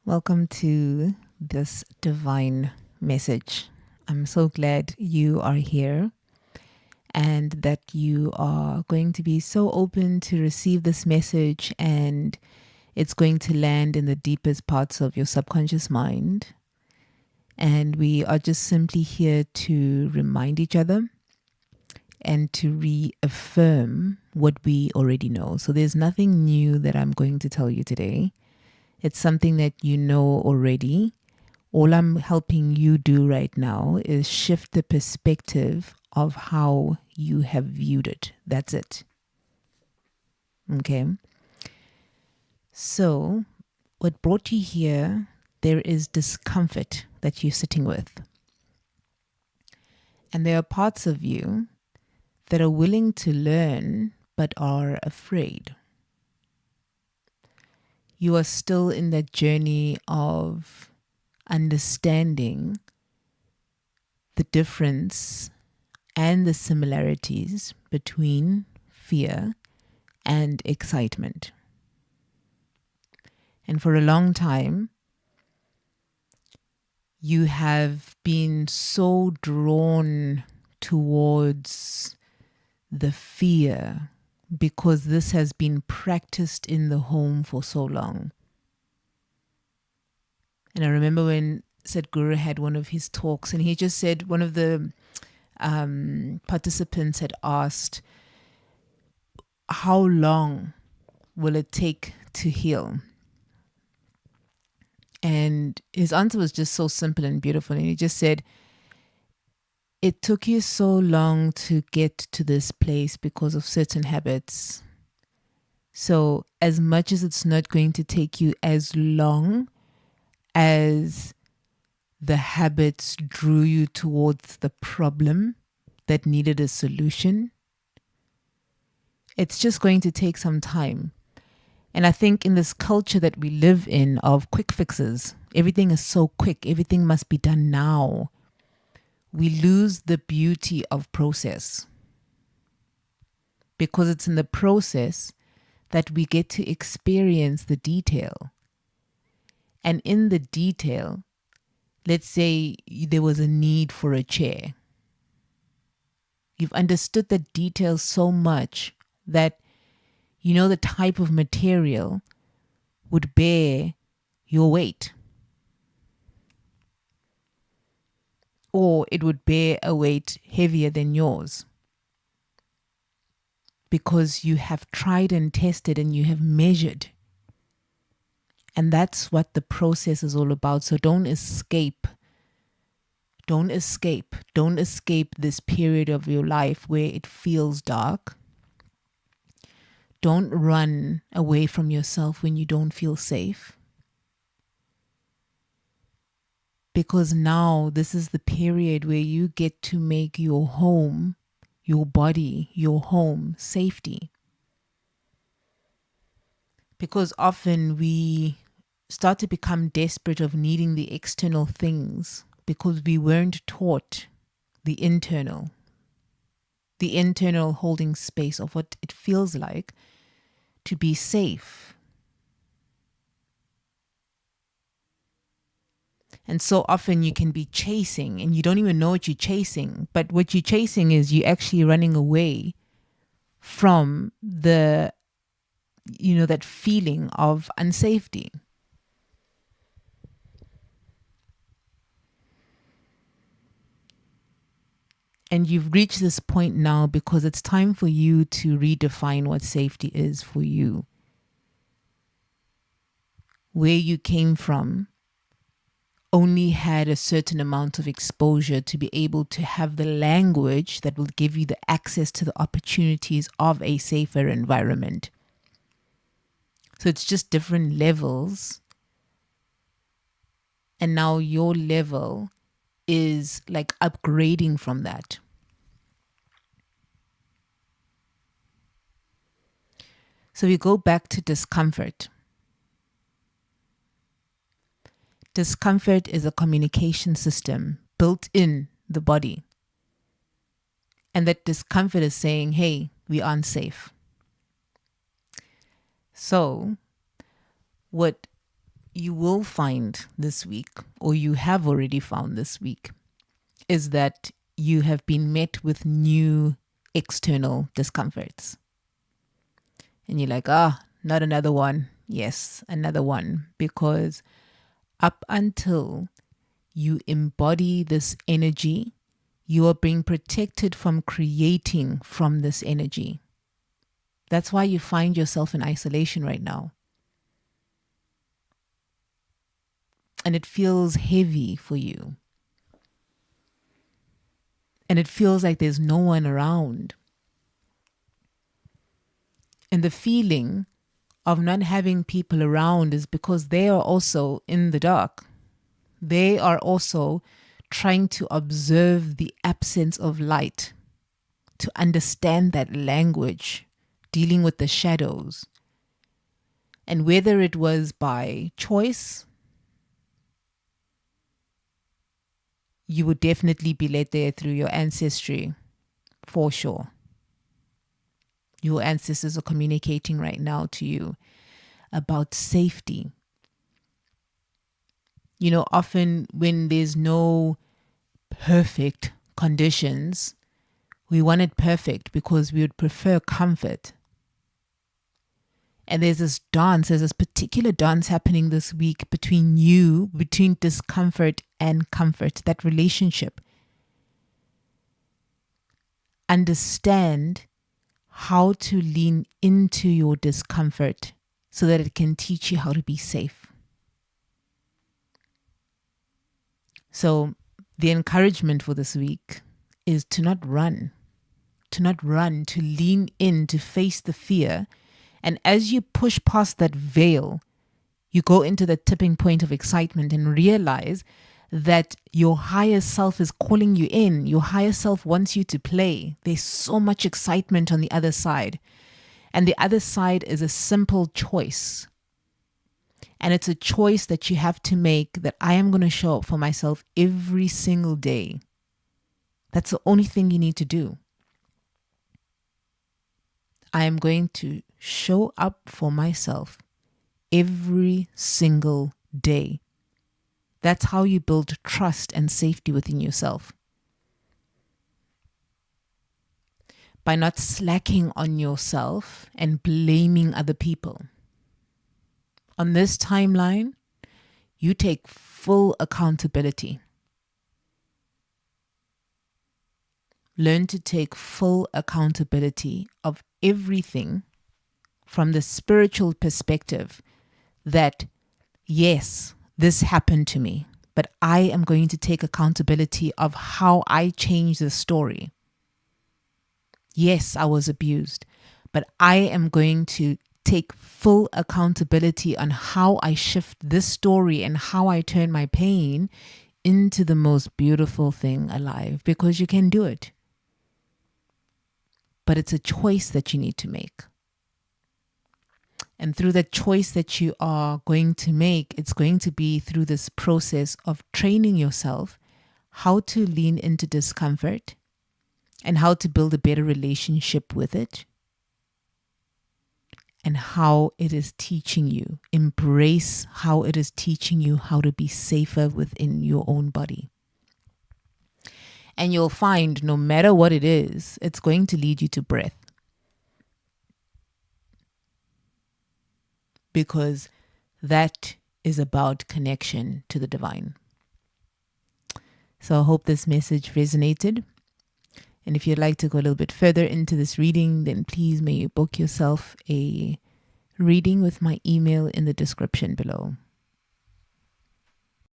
Welcome to this divine message. I'm so glad you are here and that you are going to be so open to receive this message, and it's going to land in the deepest parts of your subconscious mind. And we are just simply here to remind each other and to reaffirm what we already know. So there's nothing new that I'm going to tell you today. It's something that you know already. All I'm helping you do right now is shift the perspective of how you have viewed it. That's it. Okay. So, what brought you here, there is discomfort that you're sitting with. And there are parts of you that are willing to learn but are afraid. You are still in that journey of understanding the difference and the similarities between fear and excitement. And for a long time, you have been so drawn towards the fear because this has been practiced in the home for so long. And I remember when Sadhguru had one of his talks, and he just said, one of the participants had asked, how long will it take to heal? And his answer was just so simple and beautiful. And he just said, it took you so long to get to this place because of certain habits. So as much as it's not going to take you as long as the habits drew you towards the problem that needed a solution, it's just going to take some time. And I think in this culture that we live in of quick fixes, everything is so quick, everything must be done now, we lose the beauty of process. Because it's in the process that we get to experience the detail. And in the detail, let's say there was a need for a chair. You've understood the detail so much that you know the type of material would bear your weight. Or it would bear a weight heavier than yours. Because you have tried and tested and you have measured. And that's what the process is all about. So don't escape. Don't escape. Don't escape this period of your life where it feels dark. Don't run away from yourself when you don't feel safe. Because now this is the period where you get to make your home, your body, your home, safety. Because often we start to become desperate of needing the external things because we weren't taught the internal holding space of what it feels like to be safe. And so often you can be chasing and you don't even know what you're chasing. But what you're chasing is you're actually running away from that feeling of unsafety. And you've reached this point now because it's time for you to redefine what safety is for you. Where you came from only had a certain amount of exposure to be able to have the language that will give you the access to the opportunities of a safer environment. So it's just different levels. And now your level is like upgrading from that. So we go back to discomfort. Discomfort is a communication system built in the body. And that discomfort is saying, hey, we aren't safe. So what you will find this week, or you have already found this week, is that you have been met with new external discomforts. And you're like, not another one. Yes, another one. Because up until you embody this energy, you are being protected from creating from this energy. That's why you find yourself in isolation right now. And it feels heavy for you. And it feels like there's no one around. And the feeling of not having people around is because they are also in the dark. They are also trying to observe the absence of light, to understand that language, dealing with the shadows. And whether it was by choice, you would definitely be led there through your ancestry, for sure. Your ancestors are communicating right now to you about safety. You know, often when there's no perfect conditions, we want it perfect because we would prefer comfort. And there's this particular dance happening this week between discomfort and comfort, that relationship. Understand how to lean into your discomfort so that it can teach you how to be safe. So the encouragement for this week is to not run, to lean in, to face the fear. And as you push past that veil, you go into the tipping point of excitement and realize that your higher self is calling you in. Your higher self wants you to play. There's so much excitement on the other side. And the other side is a simple choice. And it's a choice that you have to make, that I am going to show up for myself every single day. That's the only thing you need to do. I am going to show up for myself every single day. That's how you build trust and safety within yourself. By not slacking on yourself and blaming other people. On this timeline, you take full accountability. Learn to take full accountability of everything from the spiritual perspective that, yes, this happened to me, but I am going to take accountability of how I changed the story. Yes, I was abused, but I am going to take full accountability on how I shift this story and how I turn my pain into the most beautiful thing alive, because you can do it. But it's a choice that you need to make. And through that choice that you are going to make, it's going to be through this process of training yourself how to lean into discomfort and how to build a better relationship with it, and how it is teaching you. Embrace how it is teaching you how to be safer within your own body. And you'll find no matter what it is, it's going to lead you to breath. Because that is about connection to the divine. So I hope this message resonated. And if you'd like to go a little bit further into this reading, then please may you book yourself a reading with my email in the description below.